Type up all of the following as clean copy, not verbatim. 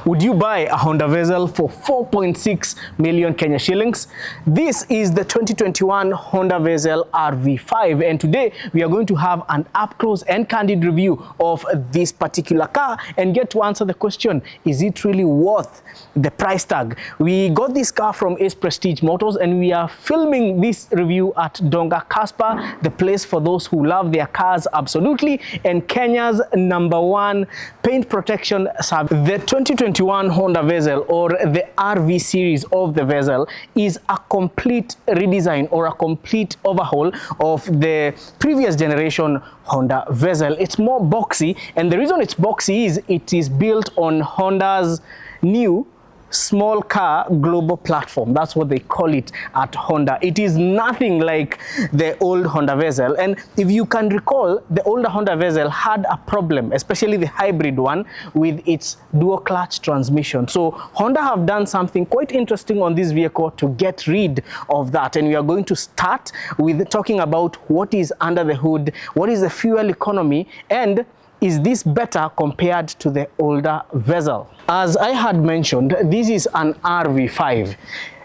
Would you buy a Honda VEZEL for 4.6 million Kenya shillings? This is the 2021 Honda VEZEL RV5, and today we are going to have an up-close and candid review of this particular car and get to answer the question, is it really worth the price tag? We got this car from Ace Prestige Motors and we are filming this review at Donga Casper, the place for those who love their cars absolutely, and Kenya's #1 paint protection service. The 2021 Honda VEZEL, or the RV series of the VEZEL, is a complete redesign or a complete overhaul of the previous generation Honda VEZEL. It's more boxy, and the reason it's boxy is it is built on Honda's new small car global platform. That's what they call it at Honda. It is nothing like the old Honda VEZEL, and if you can recall, the older Honda VEZEL had a problem, especially the hybrid one, with its dual clutch transmission. So Honda have done something quite interesting on this vehicle to get rid of that, and we are going to start with talking about what is under the hood, what is the fuel economy, and is this better compared to the older VEZEL? As I had mentioned, this is an RV5.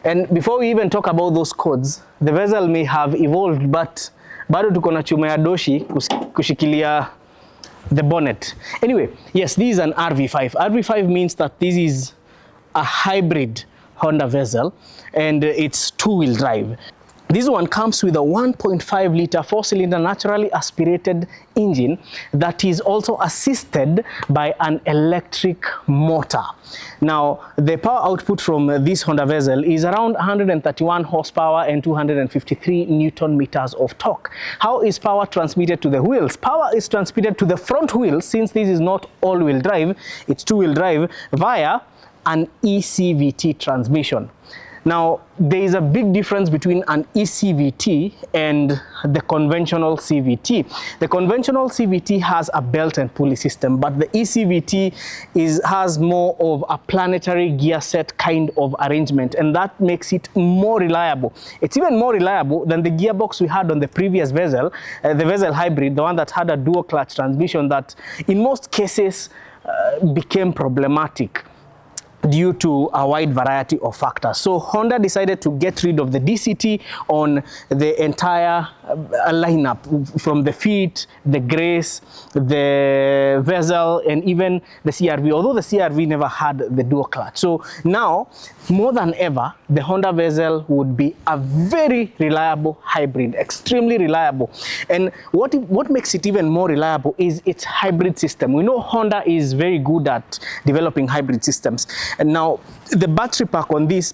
And before we even talk about those codes, the VEZEL may have evolved, but bado tuko na chuma ya doshi kushikilia the bonnet. Anyway, yes, this is an RV5. RV5 means that this is a hybrid Honda VEZEL, and it's two-wheel drive. This one comes with a 1.5 liter 4-cylinder naturally aspirated engine that is also assisted by an electric motor. Now, the power output from this Honda VEZEL is around 131 horsepower and 253 Newton meters of torque. How is power transmitted to the wheels? Power is transmitted to the front wheels, since this is not all-wheel drive, it's two-wheel drive, via an ECVT transmission. Now, there is a big difference between an ECVT and the conventional CVT. The conventional CVT has a belt and pulley system, but the ECVT has more of a planetary gear set kind of arrangement, and that makes it more reliable. It's even more reliable than the gearbox we had on the previous VEZEL, the VEZEL hybrid, the one that had a dual clutch transmission that in most cases became problematic due to a wide variety of factors. So Honda decided to get rid of the DCT on the entire lineup, from the Fit, the Grace, the VEZEL, and even the CRV, although the CRV never had the dual clutch. So now, more than ever, the Honda VEZEL would be a very reliable hybrid, extremely reliable. And what makes it even more reliable is its hybrid system. We know Honda is very good at developing hybrid systems. And now, the battery pack on this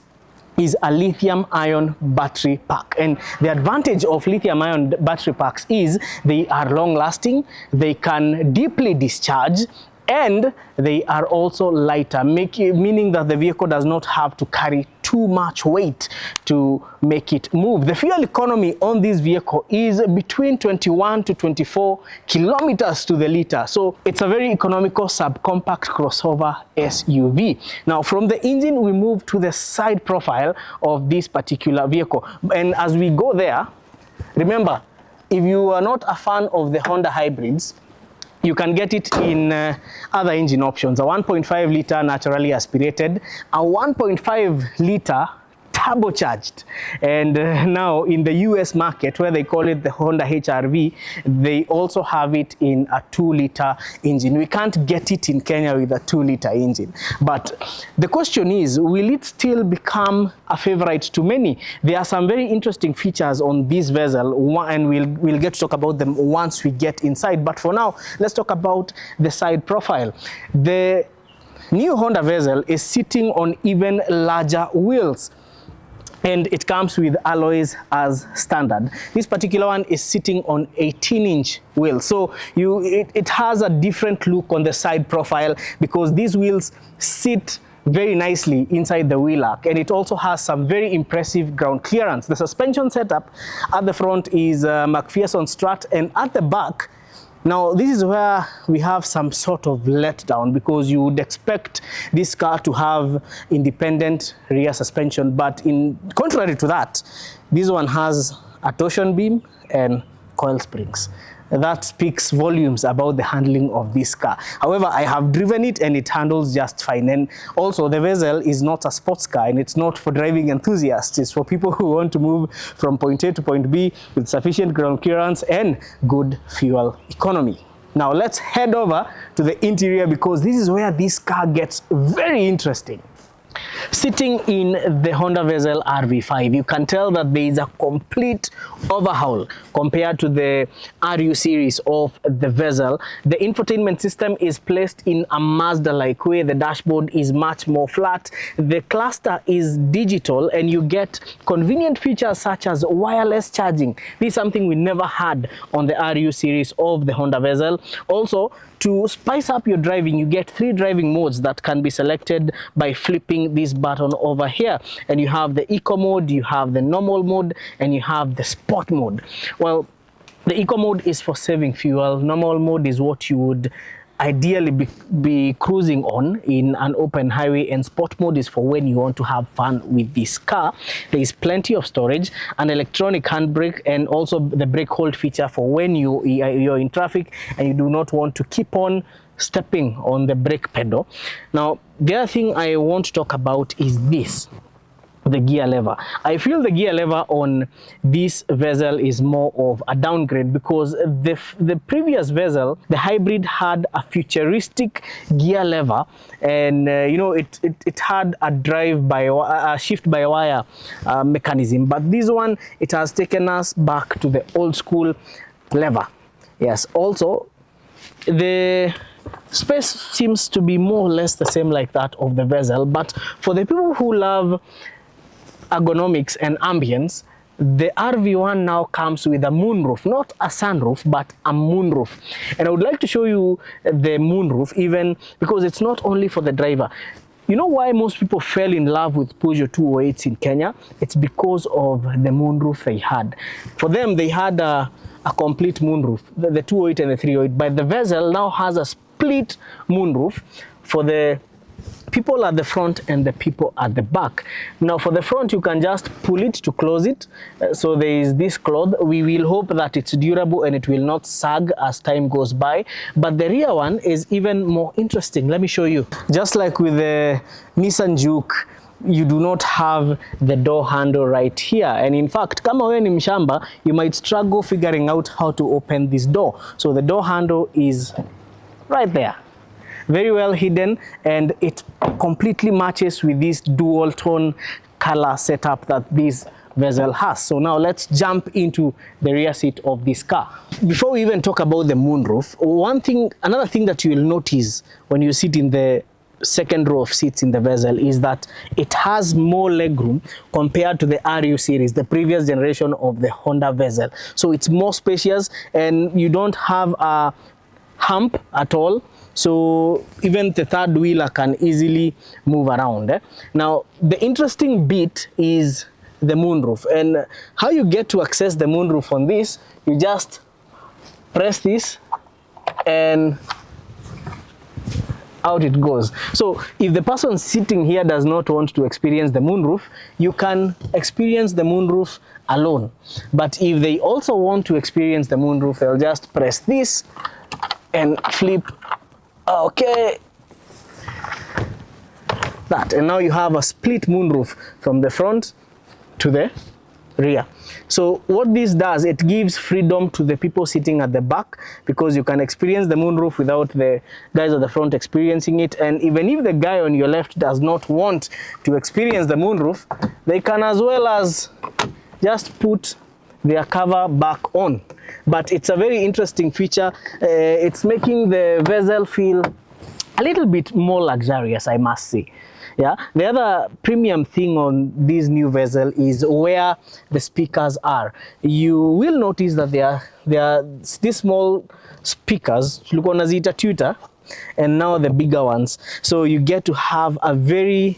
is a lithium-ion battery pack, and the advantage of lithium-ion battery packs is they are long-lasting, they can deeply discharge, and they are also lighter, meaning that the vehicle does not have to carry too much weight to make it move. The fuel economy on this vehicle is between 21 to 24 kilometers to the liter. So it's a very economical subcompact crossover SUV. Now, from the engine, we move to the side profile of this particular vehicle. And as we go there, remember, if you are not a fan of the Honda hybrids, you can get it in other engine options: a 1.5 liter naturally aspirated, a 1.5 liter turbocharged, and now in the US market, where they call it the Honda HR-V, they also have it in a 2-liter engine. We can't get it in Kenya with a 2-liter engine. But the question is, will it still become a favorite to many? There are some very interesting features on this VEZEL, and we'll get to talk about them once we get inside. But for now, let's talk about the side profile. The new Honda VEZEL is sitting on even larger wheels, and it comes with alloys as standard. This particular one is sitting on 18-inch wheels. So it has a different look on the side profile because these wheels sit very nicely inside the wheel arch, and it also has some very impressive ground clearance. The suspension setup at the front is McPherson strut, and at the back, now this is where we have some sort of letdown, because you would expect this car to have independent rear suspension, but in contrary to that, this one has a torsion beam and coil springs. that speaks volumes about the handling of this car. However, I have driven it and it handles just fine. And also the VEZEL is not a sports car, and it's not for driving enthusiasts. It's for people who want to move from point A to point B with sufficient ground clearance and good fuel economy. Now let's head over to the interior, because this is where this car gets very interesting. Sitting in the Honda VEZEL RV5, you can tell that there is a complete overhaul compared to the RU series of the VEZEL. The infotainment system is placed in a Mazda-like way. The dashboard is much more flat. The cluster is digital, and you get convenient features such as wireless charging. This is something we never had on the RU series of the Honda VEZEL. Also, to spice up your driving, you get 3 driving modes that can be selected by flipping this button over here. And you have the eco mode, you have the normal mode, and you have the sport mode. Well, the eco mode is for saving fuel. Normal mode is what you would ideally be cruising on in an open highway, and sport mode is for when you want to have fun with this car. There is plenty of storage, an electronic handbrake, and also the brake hold feature for when you're in traffic and you do not want to keep on stepping on the brake pedal. Now, the other thing I want to talk about is this, the gear lever. I feel the gear lever on this VEZEL is more of a downgrade, because the previous VEZEL, the hybrid, had a futuristic gear lever, and you know, it had a shift by wire mechanism. But this one, it has taken us back to the old school lever. Yes, also the space seems to be more or less the same like that of the VEZEL, but for the people who love ergonomics and ambience, the RV1 now comes with a moonroof, not a sunroof, but a moonroof. And I would like to show you the moonroof, even because it's not only for the driver. You know why most people fell in love with Peugeot 208s in Kenya? It's because of the moonroof they had. For them, they had a complete moonroof, the 208 and the 308, but the VEZEL now has a split moonroof for the people at the front and the people at the back. Now, for the front, you can just pull it to close it. So there is this cloth. We will hope that it's durable and it will not sag as time goes by. But the rear one is even more interesting. Let me show you. Just like with the Nissan Juke, you do not have the door handle right here. And in fact, kama wewe ni mshamba, you might struggle figuring out how to open this door. So the door handle is right there, very well hidden, and it completely matches with this dual tone color setup that this VEZEL has. So now let's jump into the rear seat of this car. Before we even talk about the moonroof, another thing that you will notice when you sit in the second row of seats in the VEZEL is that it has more legroom compared to the RU series, the previous generation of the Honda VEZEL. So it's more spacious, and you don't have a hump at all. So even the third wheeler can easily move around. Now, the interesting bit is the moonroof, and how you get to access the moonroof on this, you just press this and out it goes. So if the person sitting here does not want to experience the moonroof, you can experience the moonroof alone. But if they also want to experience the moonroof, they'll just press this and flip. Okay, that, and now you have a split moonroof from the front to the rear. So what this does, it gives freedom to the people sitting at the back, because you can experience the moonroof without the guys at the front experiencing it. And even if the guy on your left does not want to experience the moonroof, they can as well as just put their cover back on. But it's a very interesting feature. It's making the VEZEL feel a little bit more luxurious, I must say. Yeah. The other premium thing on this new VEZEL is where the speakers are. You will notice that there are these small speakers, tutor, and now the bigger ones. So you get to have a very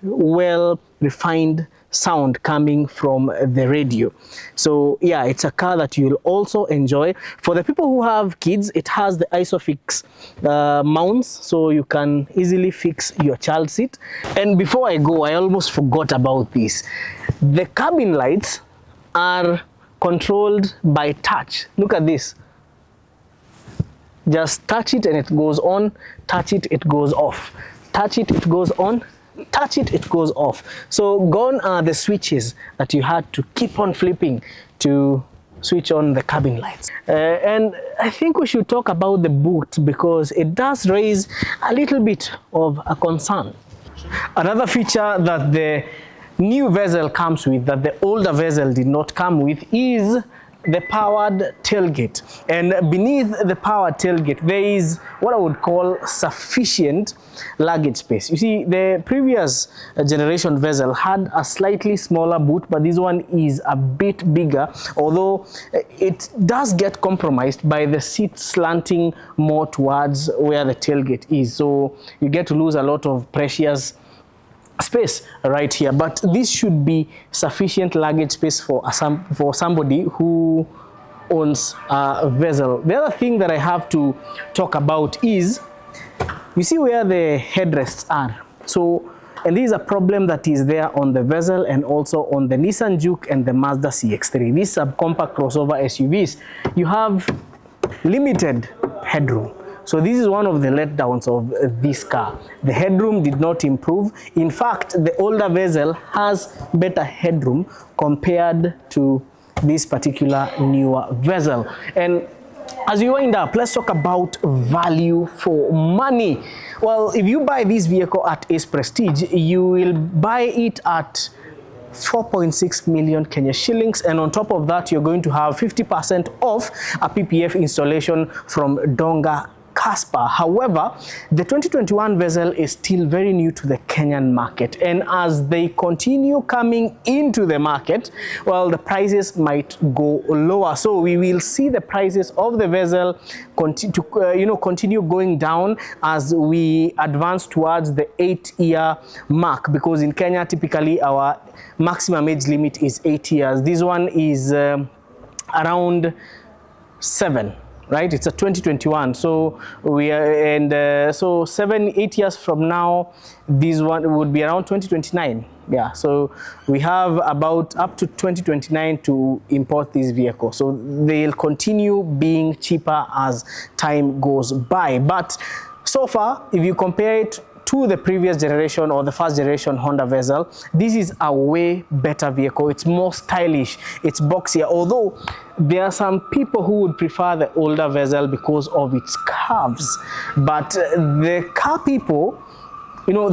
well refined sound coming from the radio. So yeah, it's a car that you'll also enjoy. For the people who have kids, it has the ISOFIX mounts, so you can easily fix your child seat. And before I go, I almost forgot about this. The cabin lights are controlled by touch. Look at this. just touch it and it goes on, touch it, it goes off, touch it, it goes on, touch it, it goes off. So gone are the switches that you had to keep on flipping to switch on the cabin lights. And I think we should talk about the boot, because it does raise a little bit of a concern. Another feature that the new VEZEL comes with that the older VEZEL did not come with is the powered tailgate. And beneath the powered tailgate there is what I would call sufficient luggage space. You see, the previous generation VEZEL had a slightly smaller boot, but this one is a bit bigger, although it does get compromised by the seat slanting more towards where the tailgate is, so you get to lose a lot of precious space right here. But this should be sufficient luggage space for somebody who owns a VEZEL. The other thing that I have to talk about is, you see where the headrests are. So, and this is a problem that is there on the VEZEL and also on the Nissan Juke and the Mazda CX-3. These subcompact crossover SUVs, you have limited headroom. So this is one of the letdowns of this car. The headroom did not improve. In fact, the older VEZEL has better headroom compared to this particular newer VEZEL. And as we wind up, let's talk about value for money. Well, if you buy this vehicle at Ace Prestige, you will buy it at 4.6 million Kenya shillings, and on top of that you're going to have 50% off a PPF installation from Donga Casper. However, the 2021 VEZEL is still very new to the Kenyan market, and as they continue coming into the market, well, the prices might go lower. So we will see the prices of the VEZEL continue going down as we advance towards the 8-year mark, because in Kenya typically our maximum age limit is 8 years. This one is around 7. Right, it's a 2021, so we are, and so 7-8 years from now, this one would be around 2029. Yeah, so we have about up to 2029 to import this vehicle, so they'll continue being cheaper as time goes by. But so far, if you compare it to the previous generation or the first generation Honda VEZEL, this is a way better vehicle. It's more stylish, it's boxier, although there are some people who would prefer the older VEZEL because of its curves. But the car people, you know,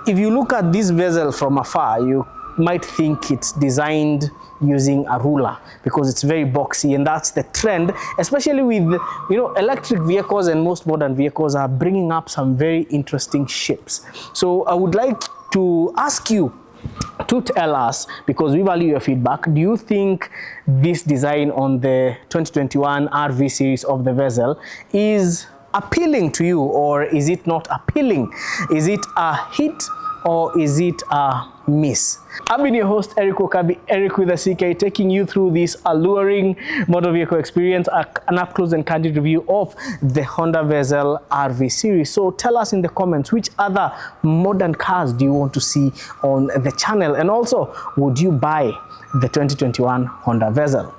if you look at this VEZEL from afar, you might think it's designed using a ruler because it's very boxy, and that's the trend, especially with, you know, electric vehicles, and most modern vehicles are bringing up some very interesting shapes. So I would like to ask you to tell us, because we value your feedback, do you think this design on the 2021 RV series of the VEZEL is appealing to you, or is it not appealing? Is it a hit or is it a miss? I've been your host, Eric Okabi, Eric with a CK, taking you through this alluring motor vehicle experience, an up-close and candid review of the Honda VEZEL RV series. So tell us in the comments, which other modern cars do you want to see on the channel? And also, would you buy the 2021 Honda VEZEL?